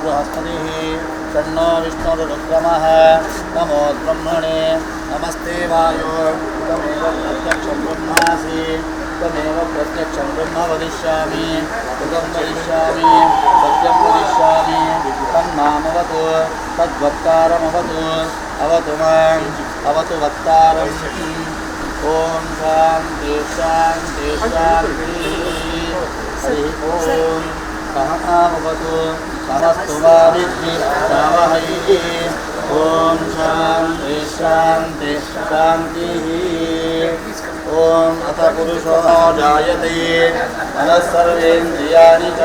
बृहस्पतिः तन्नो विष्णुरुक्रमः नमो ब्रह्मणे नमस्ते वायो त्वमेव प्रत्यक्षं ब्रह्मासि त्वमेव प्रत्यक्षं ब्रह्म वदिष्यामि उदं वदिष्यामि सत्यं वदिष्यामि तन्मामवतु तद्वक्तारमवतु अवतु माम् अवतु वक्तारम् ॐ शान्ति शान्ति शान्तिः हरिः ॐ सहनावतु सहस्तु मा विद्विषावहैः ॐ शान्ति शान्ति शान्तिः ॐ अथ पुरुषो जायते मनः सर्वेन्द्रियाणि च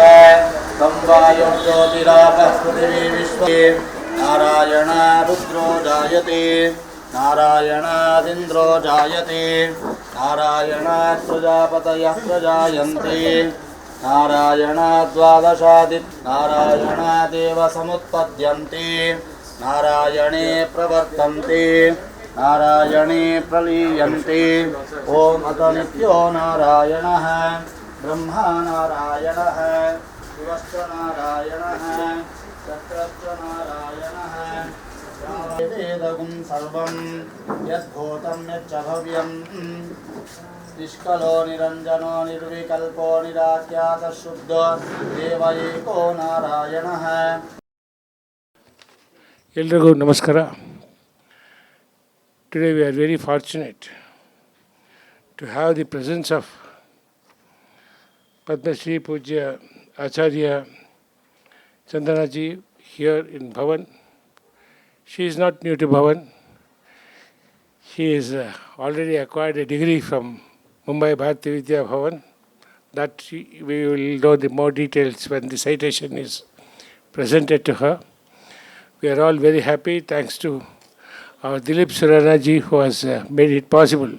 तं वायुः ज्योतिरापः पृथिवी विश्वे नारायणा रुद्रो जायते नारायणादिन्द्रो जायते नारायणात् प्रजापतयः प्रजायन्ते नारायणाद्वादशादित् समुत्पद्यन्ते नारायणे प्रवर्तन्ते नारायणे प्रलीयन्ते ॐ अत नित्यो नारायणः ब्रह्मा नारायणः शिवश्च नारायणः चक्रश्च नारायणः वेदगुं सर्वं यद्भूतं यच्च भव्यं निष्कलो निरञ्जनो निर्विकल्पो निराख्यातः शुद्धो देव एको नारायणः. ಎಲ್ರಿಗೂ ನಮಸ್ಕಾರ. Today we are very fortunate to have the presence of Padmashri Pujya Acharya Chandanaji here in Bhavan. She is not new to Bhavan. She has already acquired a degree from Mumbai Bharatiya Vidya Bhavan. That we will know the more details when the citation is presented to her. We are all very happy, thanks to our Dilip Suranaji, who has made it possible,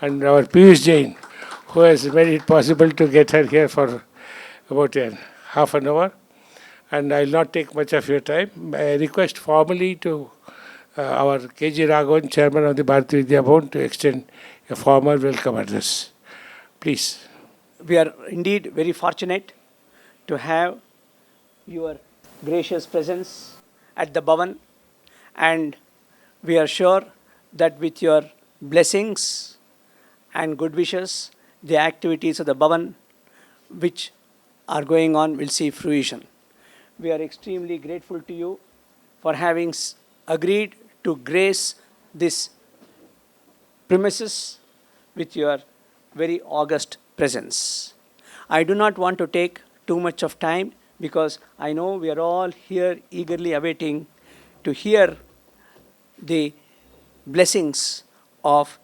and our Piyush Jain, who has made it possible to get her here for about half an hour. And I will not take much of your time. I request formally to our K.G. Raghavan, Chairman of the Bharatiya Vidya Bhavan, to extend a formal welcome address. Please. We are indeed very fortunate to have your gracious presence at the Bhavan, and we are sure that with your blessings and good wishes, the activities of the Bhavan which are going on will see fruition. We are extremely grateful to you for having agreed to grace this premises with your very august presence. I do not want to take too much of time because I know we are all here eagerly awaiting to hear the blessings of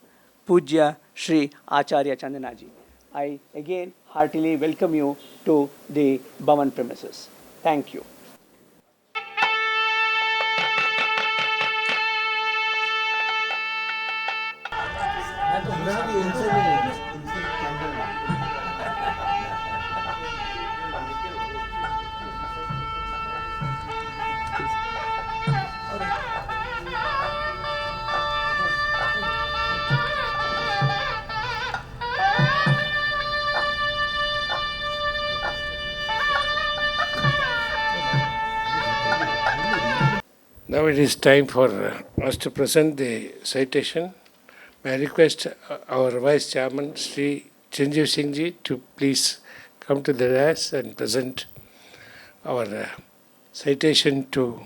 Pujya Shri Acharya Chandanaji. I again heartily welcome you to the Bhavan premises. Thank you. Now it is time for us to present the citation. May I request our Vice Chairman, Sri Chinjeev Singh Ji, to please come to the dais and present our citation to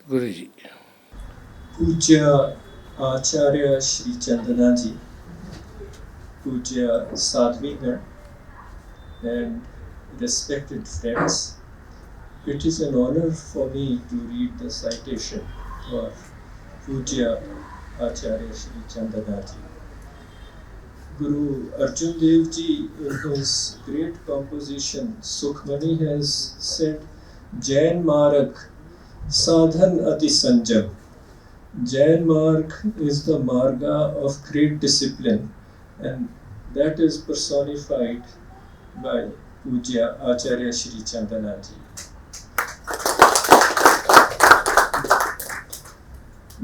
Guruji. Pujya Acharya Shri Chandanaji, Pujya Sadhvigar, and respected friends, it is an honor for me to read the citation for Pujya Acharya Shri Chandanaji. Guru Arjan Dev Ji, in his great composition Sukhmani, has said, Jain Marg Sadhan Ati Sanjam. Jain Marg is the marga of great discipline, and that is personified by Pujya Acharya Shri Chandanaji.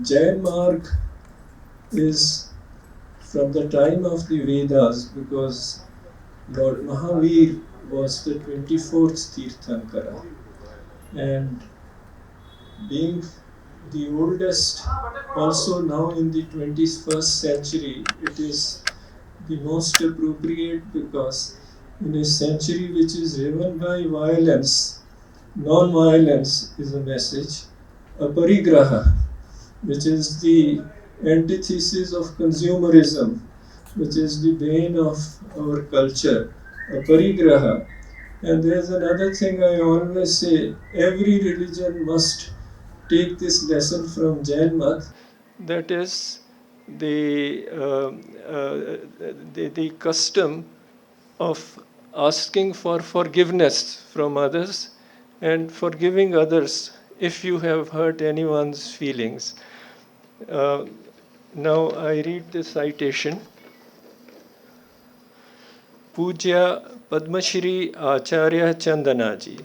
Jain Marg is from the time of the Vedas, because Lord Mahavir was the 24th Tirthankara. and being the oldest also now in the 21st century, it is the most appropriate because in a century which is driven by violence, non-violence is a message. Aparigraha, which is the antithesis of consumerism, which is the bane of our culture. Aparigraha. And there's another thing I always say, every religion must take this lesson from Jain Math. That is the, the custom of asking for forgiveness from others and forgiving others if you have hurt anyone's feelings. Now I read the citation. Pujya Padmashri Acharya Chandanaji.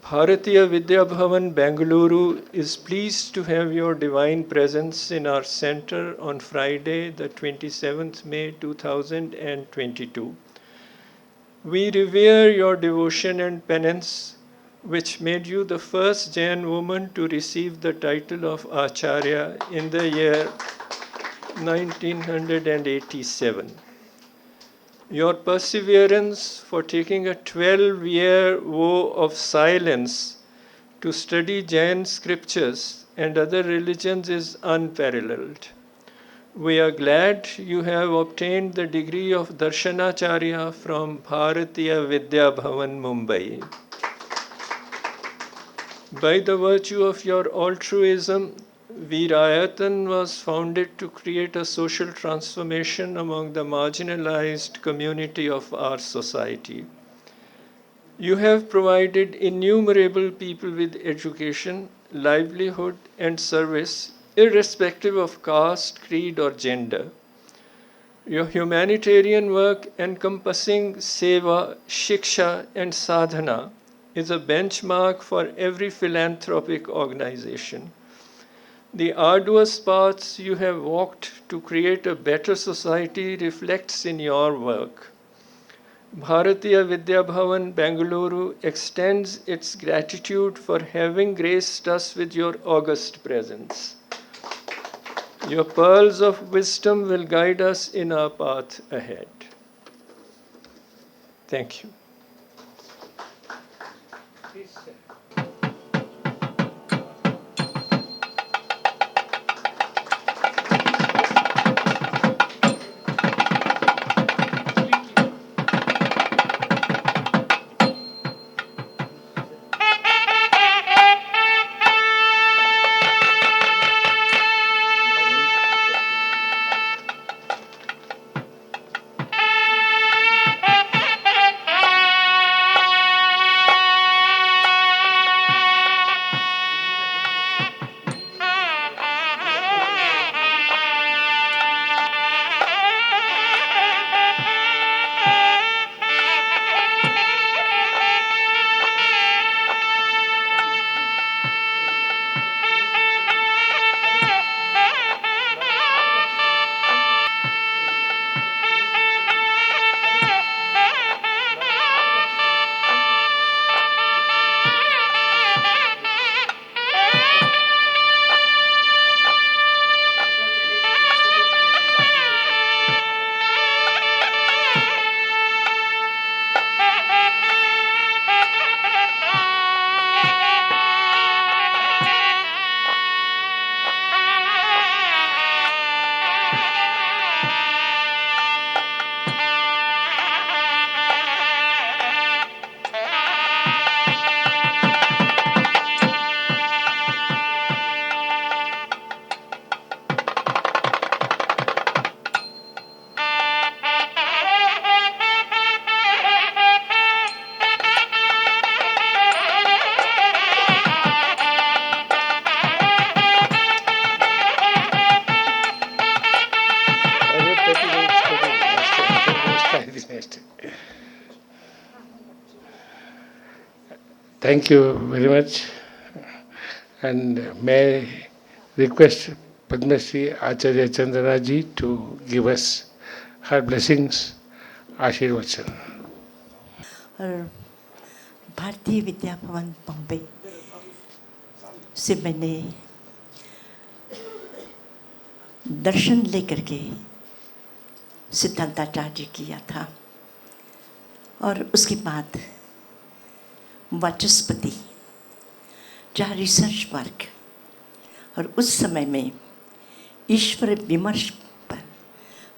Bharatiya Vidya Bhavan, Bengaluru is pleased to have your divine presence in our center on Friday, the 27th May 2022. We revere your devotion and penance, which made you the first Jain woman to receive the title of Acharya in the year 1987. Your perseverance for taking a 12-year vow of silence to study Jain scriptures and other religions is unparalleled. We are glad you have obtained the degree of Darshanacharya from Bharatiya Vidya Bhavan, Mumbai. By the virtue of your altruism, Veerayatan was founded to create a social transformation among the marginalized community of our society. You have provided innumerable people with education, livelihood, and service, irrespective of caste, creed, or gender. Your humanitarian work encompassing seva, shiksha, and sadhana is a benchmark for every philanthropic organization. The arduous paths you have walked to create a better society reflects in your work. Bharatiya Vidya Bhavan, Bengaluru extends its gratitude for having graced us with your august presence. Your pearls of wisdom will guide us in our path ahead. Thank you. Thank you very much. And may I request Padmashri Acharya Chandanaji to give us her blessings, Ashirvachan. Bharatiya Vidya Bhavan Bombay से मैंने दर्शन लेकर के सिद्धांताचार्य किया था और उसके बाद वाचस्पति जहाँ रिसर्च वर्क, और उस समय में ईश्वर विमर्श पर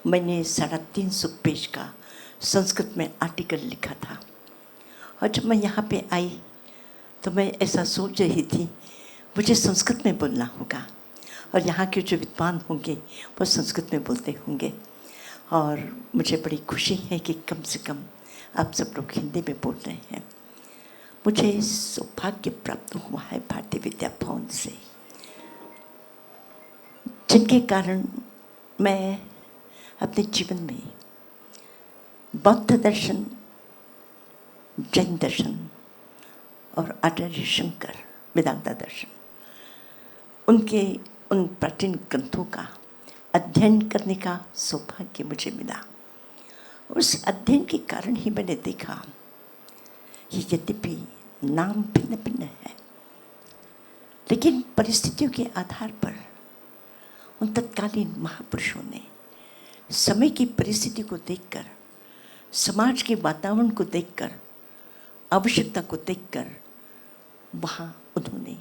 मैंने 350 पेज का संस्कृत में आर्टिकल लिखा था। और जब मैं यहाँ पे आई तो मैं ऐसा सोच रही थी मुझे संस्कृत में बोलना होगा और यहाँ के जो विद्वान होंगे वो संस्कृत में बोलते होंगे, और मुझे बड़ी खुशी है कि कम से कम आप सब लोग हिंदी में बोल रहे हैं। मुझे सौभाग्य प्राप्त हुआ है भारतीय विद्या भवन से, जिनके कारण मैं अपने जीवन में बौद्ध दर्शन, जैन दर्शन और आचार्य शंकर वेदांता दर्शन, उनके उन प्राचीन ग्रंथों का अध्ययन करने का सौभाग्य मुझे मिला। उस अध्ययन के कारण ही मैंने देखा कि यद्यपि नाम भिन्न भिन्न है, लेकिन परिस्थितियों के आधार पर उन तत्कालीन महापुरुषों ने समय की परिस्थिति को देखकर, समाज के वातावरण को देखकर, आवश्यकता को देखकर वहाँ उन्होंने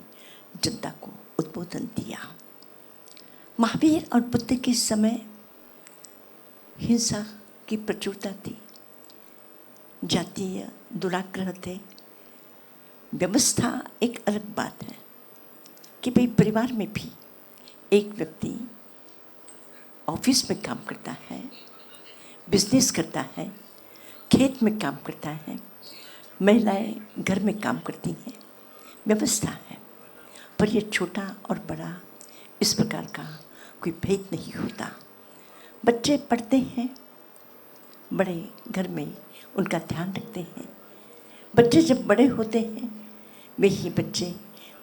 जनता को उद्बोधन दिया। महावीर और बुद्ध के समय हिंसा की प्रचुरता थी, जातीय दुराग्रह थे। व्यवस्था एक अलग बात है कि भाई परिवार में भी एक व्यक्ति ऑफिस में काम करता है, बिजनेस करता है, खेत में काम करता है, महिलाएं घर में काम करती हैं, व्यवस्था है। पर ये छोटा और बड़ा इस प्रकार का कोई भेद नहीं होता। बच्चे पढ़ते हैं, बड़े घर में उनका ध्यान रखते हैं। बच्चे जब बड़े होते हैं वे ही बच्चे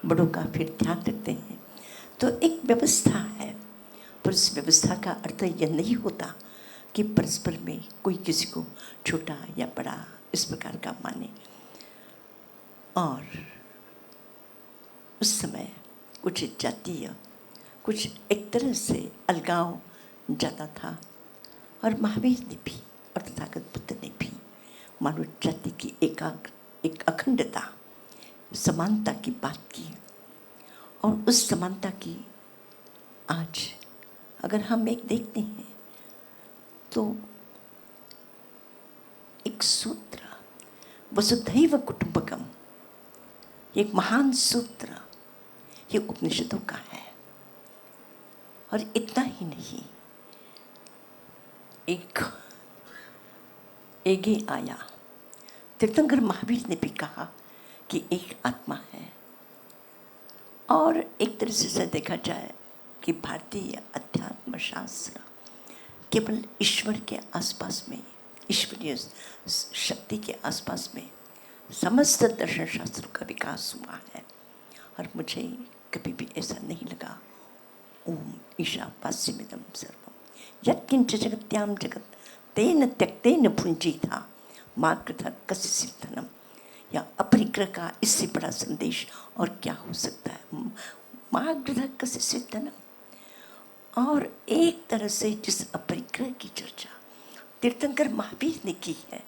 बड़ों का फिर ध्यान रखते हैं। तो एक व्यवस्था है, पर उस व्यवस्था का अर्थ यह नहीं होता कि परस्पर में कोई किसी को छोटा या बड़ा इस प्रकार का माने। और उस समय कुछ जातीय, कुछ एक तरह से अलगाव ज़्यादा था। और महावीर ने भी और तथागत बुद्ध ने भी मानव जाति की एक अखंडता, समानता की बात की। और उस समानता की आज अगर हम एक देखते हैं तो एक सूत्र वसुधैव कुटुंबकम, एक महान सूत्र ये उपनिषदों का है। और इतना ही नहीं, एक एगे आया, तीर्थंकर महावीर ने भी कहा कि एक आत्मा है। और एक तरह से देखा जाए कि भारतीय अध्यात्म शास्त्र केवल ईश्वर के आसपास में, ईश्वरीय शक्ति के आसपास में समस्त दर्शन शास्त्रों का विकास हुआ है। और मुझे कभी भी ऐसा नहीं लगा ओम ईशावास्यमिदं सर्वम यत्किंच जगत्याम जगत तेन त्यक्तेन भुंजीथा मा कृथा कस्य धनम, या अपरिग्रह का इससे बड़ा संदेश और क्या हो सकता है। मा कृथा कस्य धनम। और एक तरह से जिस अपरिग्रह की चर्चा तीर्थंकर महावीर ने की है,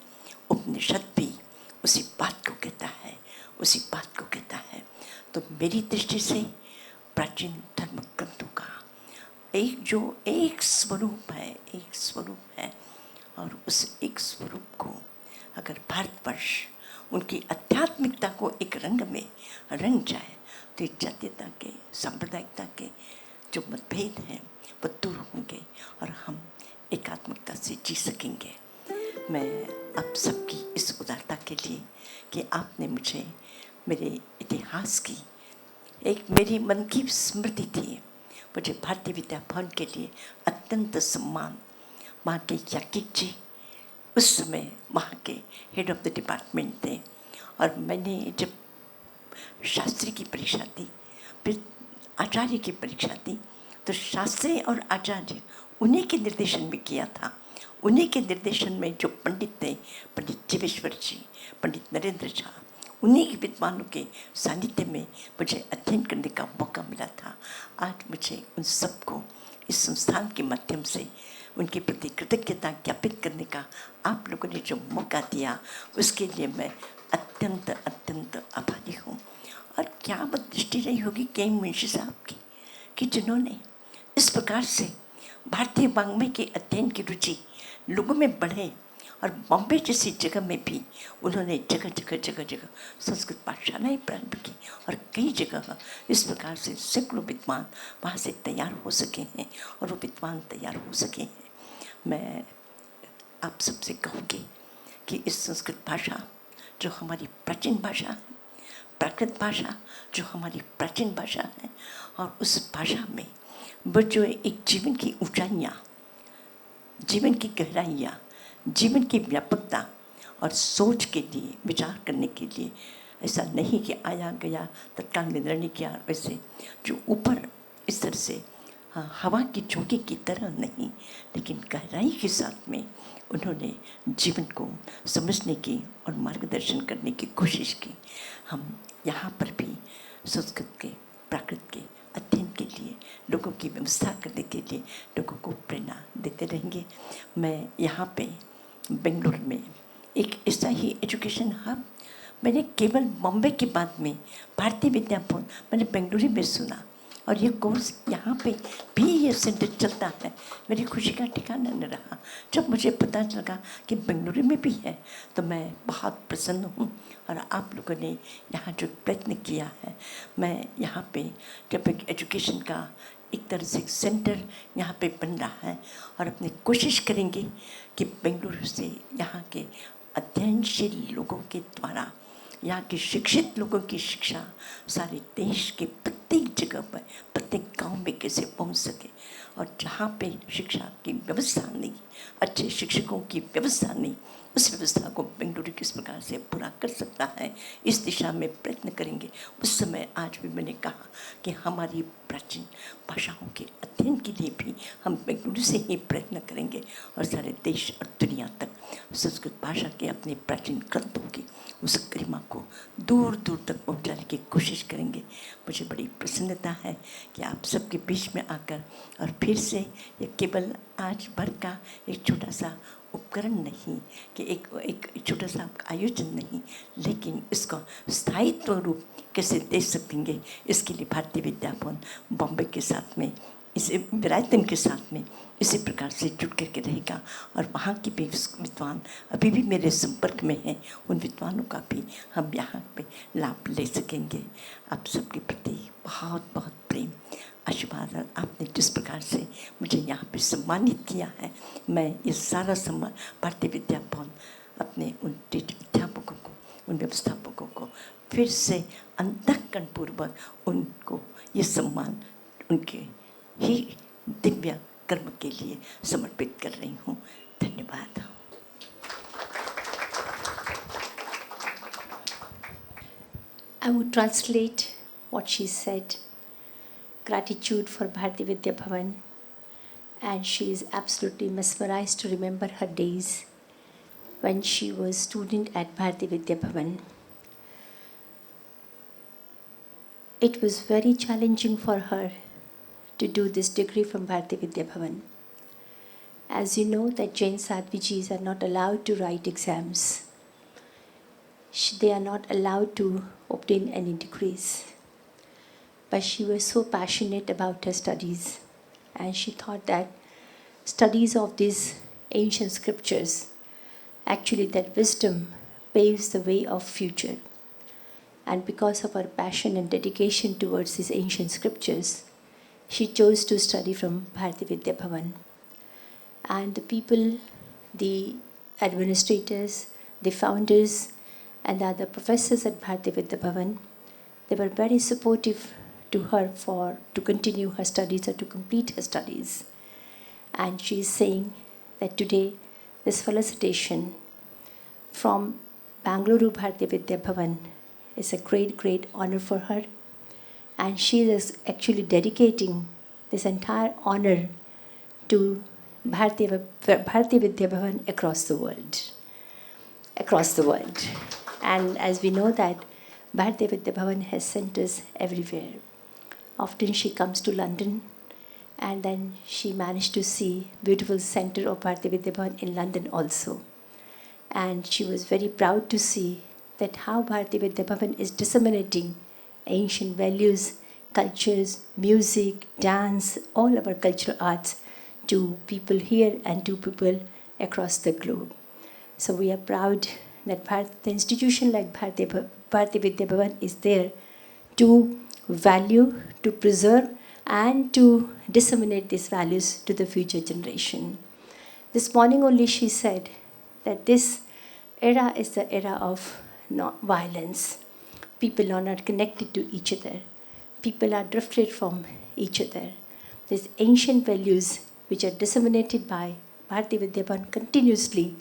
उपनिषद भी उसी बात को कहता है, उसी बात को कहता है। तो मेरी दृष्टि से प्राचीन धर्म ग्रंथों का एक स्वरूप है, एक स्वरूप है। और उस एक स्वरूप को अगर भारतवर्ष उनकी आध्यात्मिकता को एक रंग में रंग जाए तो जातीयता के, सांप्रदायिकता के जो मतभेद हैं वो दूर होंगे और हम एकात्मकता से जी सकेंगे। मैं आप सबकी इस उदारता के लिए कि आपने मुझे मेरे इतिहास की एक मेरी मन की स्मृति थी। मुझे भारतीय विद्या भवन के लिए अत्यंत सम्मान, वहाँ के याज्ञिक जी उस समय वहाँ के हेड ऑफ द डिपार्टमेंट थे। और मैंने जब शास्त्री की परीक्षा दी, फिर आचार्य की परीक्षा दी, तो शास्त्री और आचार्य उन्हीं के निर्देशन में किया था। उन्हीं के निर्देशन में जो पंडित थे, पंडित जीवेश्वर जी, पंडित नरेंद्र झा, उन्हीं के विद्वानों के सानिध्य में मुझे अध्ययन करने का मौका मिला था। आज मुझे उन सबको इस संस्थान के माध्यम से उनके प्रति कृतज्ञता ज्ञापित करने का आप लोगों ने जो मौका दिया, उसके लिए मैं अत्यंत अत्यंत आभारी हूँ। और क्या बात दृष्टि रही होगी कई मुंशी साहब की कि जिन्होंने इस प्रकार से भारतीय वाङ्मय के अध्ययन की रुचि लोगों में बढ़े, और बॉम्बे जैसी जगह में भी उन्होंने जगह जगह संस्कृत पाठशालाएँ प्रारंभ की, और कई जगह इस प्रकार से सैकड़ों विद्वान वहाँ से तैयार हो सके हैं, और वो विद्वान तैयार हो सके हैं। मैं आप सबसे कहूँगी कि इस संस्कृत भाषा जो हमारी प्राचीन भाषा है, प्राकृत भाषा जो हमारी प्राचीन भाषा है, और उस भाषा में वो जो एक जीवन की ऊंचाइयाँ, जीवन की गहराइयाँ, जीवन की व्यापकता और सोच के लिए, विचार करने के लिए, ऐसा नहीं कि आया गया तत्काल निर्णय किया, वैसे जो ऊपर इस तरह से हवा की झोंके की तरह नहीं, लेकिन गहराई के साथ में उन्होंने जीवन को समझने की और मार्गदर्शन करने की कोशिश की। हम यहाँ पर भी संस्कृत के, प्राकृत के अध्ययन के लिए, लोगों की व्यवस्था करने के लिए लोगों को प्रेरणा देते रहेंगे। मैं यहाँ पे बेंगलुरु में एक ऐसा ही एजुकेशन हब, मैंने केवल बॉम्बे के बाद में भारतीय विद्या भवन मैंने बेंगलुरु में सुना, और ये कोर्स यहाँ पे भी ये सेंटर चलता है। मेरी खुशी का ठिकाना न रहा जब मुझे पता चला कि बेंगलुरु में भी है, तो मैं बहुत प्रसन्न हूँ। और आप लोगों ने यहाँ जो प्रयत्न किया है, मैं यहाँ पे जब एक एजुकेशन का एक तरह से सेंटर यहाँ पे बन रहा है, और अपनी कोशिश करेंगे कि बेंगलुरु से यहाँ के अध्ययनशील लोगों के द्वारा, यहाँ के शिक्षित लोगों की शिक्षा सारे देश के प्रत्येक जगह पर, प्रत्येक गांव में कैसे पहुँच सके। और जहाँ पे शिक्षा की व्यवस्था नहीं, अच्छे शिक्षकों की व्यवस्था नहीं, उस व्यवस्था को बेंगलुरु किस प्रकार से पूरा कर सकता है, इस दिशा में प्रयत्न करेंगे। उस समय आज भी मैंने कहा कि हमारी प्राचीन भाषाओं के अध्ययन के लिए भी हम बेंगलुरु से ही प्रयत्न करेंगे, और सारे देश और दुनिया तक संस्कृत भाषा के अपने प्राचीन ग्रंथों की उस गरिमा को दूर दूर तक पहुँचाने की कोशिश करेंगे। मुझे बड़ी प्रसन्नता है कि आप सबके बीच में आकर, और फिर से ये केवल आज भर का एक छोटा सा उपकरण नहीं, कि एक छोटा सा आयोजन नहीं, लेकिन इसका स्थायित्व रूप कैसे दे सकेंगे, इसके लिए भारतीय विद्या भवन बॉम्बे के साथ में, इसे विरायतन के साथ में इसी प्रकार से जुड़ करके रहेगा। और वहाँ के भी विद्वान अभी भी मेरे संपर्क में हैं, उन विद्वानों का भी हम यहाँ पे लाभ ले सकेंगे। आप सबके प्रति बहुत बहुत प्रेम, आशीर्वाद। आपने जिस प्रकार से मुझे यहाँ पे सम्मानित किया है, मैं ये सारा सम्मान भारतीय विद्या भवन अपने उन अध्यापकों को, उन व्यवस्थापकों को फिर से अंतःकरणपूर्वक उनको ये सम्मान उनके ही दिव्य कर्म के लिए समर्पित कर रही हूँ। धन्यवाद। I would translate what she said. Gratitude for Bharatiya Vidya Bhavan, and she is absolutely mesmerized to remember her days when she was student at Bharatiya Vidya Bhavan. It was very challenging for her to do this degree from Bharatiya Vidya Bhavan. As you know, that Jain Sadhvijis are not allowed to write exams. They are not allowed to obtain any degrees. But she was so passionate about her studies, and she thought that studies of these ancient scriptures, actually that wisdom paves the way of future. And because of her passion and dedication towards these ancient scriptures, she chose to study from Bharatiya Vidya Bhavan. And the people, the administrators, the founders, and the other professors at Bharatiya Vidya Bhavan, they were very supportive to her to continue her studies or to complete her studies. And she is saying that today this felicitation from Bengaluru Bharatiya Vidya Bhavan is a great, great honor for her. And she is actually dedicating this entire honor to Bharatiya Vidya Bhavan across the world. Across the world. And as we know that Bharatiya Vidya Bhavan has centers everywhere. Often she comes to London and then she managed to see beautiful center of Bharatiya Vidya Bhavan in London also. And she was very proud to see that how Bharatiya Vidya Bhavan is disseminating ancient values, cultures, music, dance, all our cultural arts to people here and to people across the globe. So we are proud that the institution like Bharatiya Vidya Bhavan is there to value, to preserve, and to disseminate these values to the future generation. This morning only she said that this era is the era of not violence. People are not connected to each other. People are drifted from each other. These ancient values which are disseminated by Bharatiya Vidya Bhavan continuously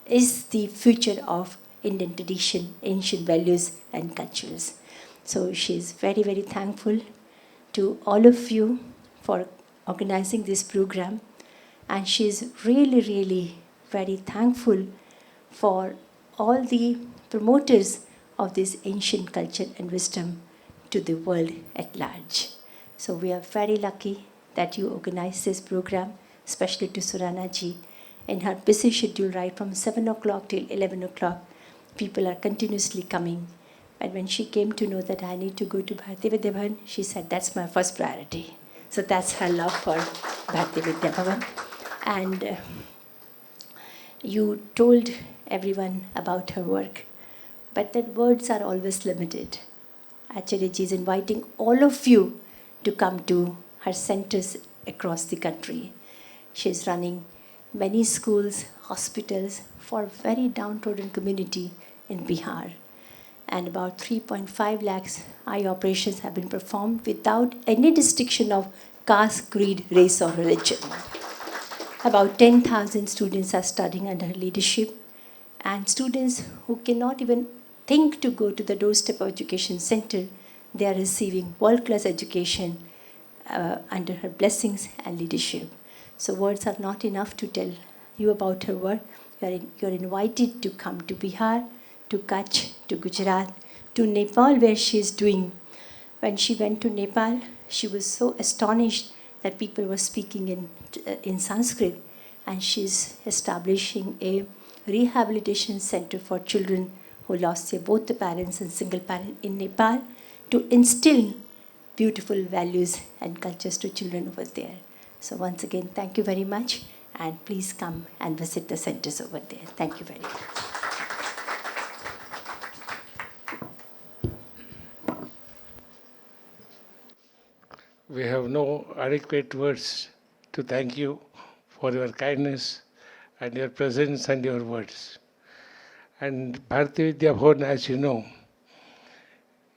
is the future of Indian tradition, ancient values and cultures. So she is very, very thankful to all of you for organizing this program. And she is really, really very thankful for all the promoters of this ancient culture and wisdom to the world at large. So we are very lucky that you organized this program, especially to Surana ji. In her busy schedule, right from 7 o'clock till 11 o'clock, people are continuously coming. And when she came to know that I need to go to Bharatiya Vidya Bhavan, she said, that's my first priority. So that's her love for Bharatiya Vidya Bhavan. And you told everyone about her work, but that words are always limited. Acharya ji is inviting all of you to come to her centers across the country. She is running many schools, hospitals for very downtrodden community in Bihar. And about 3.5 lakhs eye operations have been performed without any distinction of caste, creed, race or religion. About 10,000 students are studying under her leadership, and students who cannot even think to go to the doorstep of education center, they are receiving world-class education under her blessings and leadership. So words are not enough to tell you about her work. You are invited to come to Bihar, to Kutch, to Gujarat, to Nepal, where she is doing. When she went to Nepal, she was so astonished that people were speaking in Sanskrit, and she's establishing a rehabilitation center for children who lost their both the parents and single parent in Nepal to instill beautiful values and cultures to children over there. So once again, thank you very much, and please come and visit the centers over there. Thank you very much. We have no adequate words to thank you for your kindness and your presence and your words. And Bharatiya Vidya Bhavan, as you know,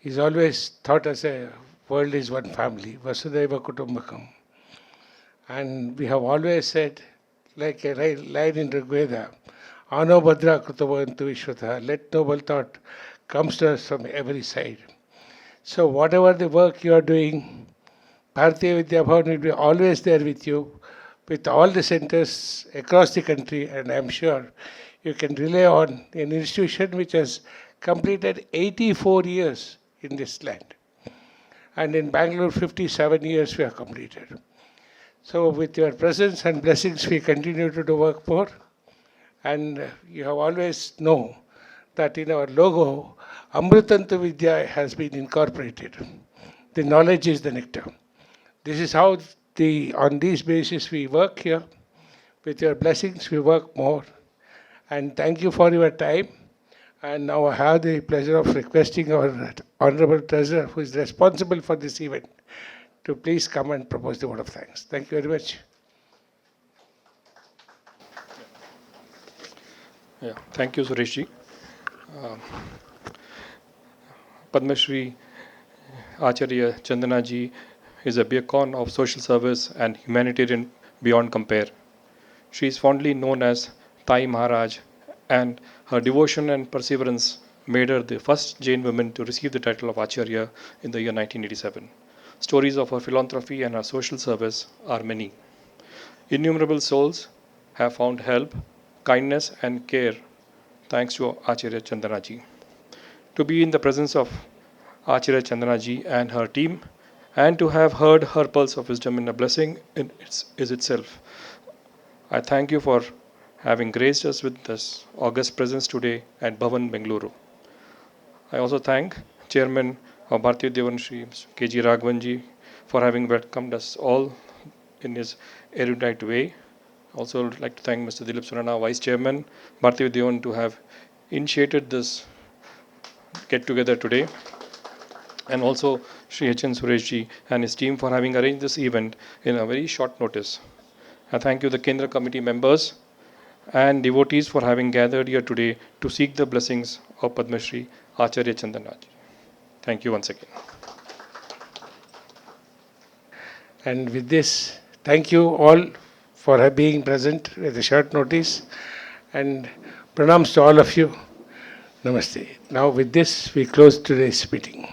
is always thought as a world is one family, Vasudhaiva Kutumbakam. And we have always said, like a line in Rigveda, Ano Bhadra Krutavayantu Vishwatha, let noble thought comes to us from every side. So whatever the work you are doing, Bharatiya Vidya Bhavan will be always there with you, with all the centers across the country, and I'm sure you can rely on an institution which has completed 84 years in this land. And in Bengaluru, 57 years we have completed. So with your presence and blessings, we continue to do work more. And you have always known that in our logo, Amritantu Vidya has been incorporated. The knowledge is the nectar. This is how on this basis we work here. With your blessings, we work more. And thank you for your time. And now I have the pleasure of requesting our Honorable Treasurer, who is responsible for this event, to please come and propose the word of thanks. Thank you very much. Yeah, thank you, Sureshji. Padmashri Acharya Chandanaji is a beacon of social service and humanitarian beyond compare. She is fondly known as Taj Maharaj, and her devotion and perseverance made her the first Jain woman to receive the title of Acharya in the year 1987. Stories of her philanthropy and her social service are many. Innumerable souls have found help, kindness, and care thanks to Acharya Chandanaji. to be in the presence of Acharya Chandanaji and her team, and to have heard her pulse of wisdom in a blessing is itself. I thank you for having graced us with this august presence today at Bhavan, Bengaluru. I also thank Chairman of Bharatiya Vidya Bhavan, Shri K.G. Raghavanji, for having welcomed us all in his erudite way. Also would like to thank Mr. Dilip Surana, Vice Chairman, Bharatiya Vidya Bhavan, to have initiated this get-together today. And also Shri H.N. Sureshji and his team for having arranged this event in a very short notice. I thank you, the Kendra Committee members and devotees, for having gathered here today to seek the blessings of Padmashri Acharya Chandanaji. Thank you once again. And with this, thank you all for being present with a short notice, and pranams to all of you. Namaste. Now with this, we close today's meeting.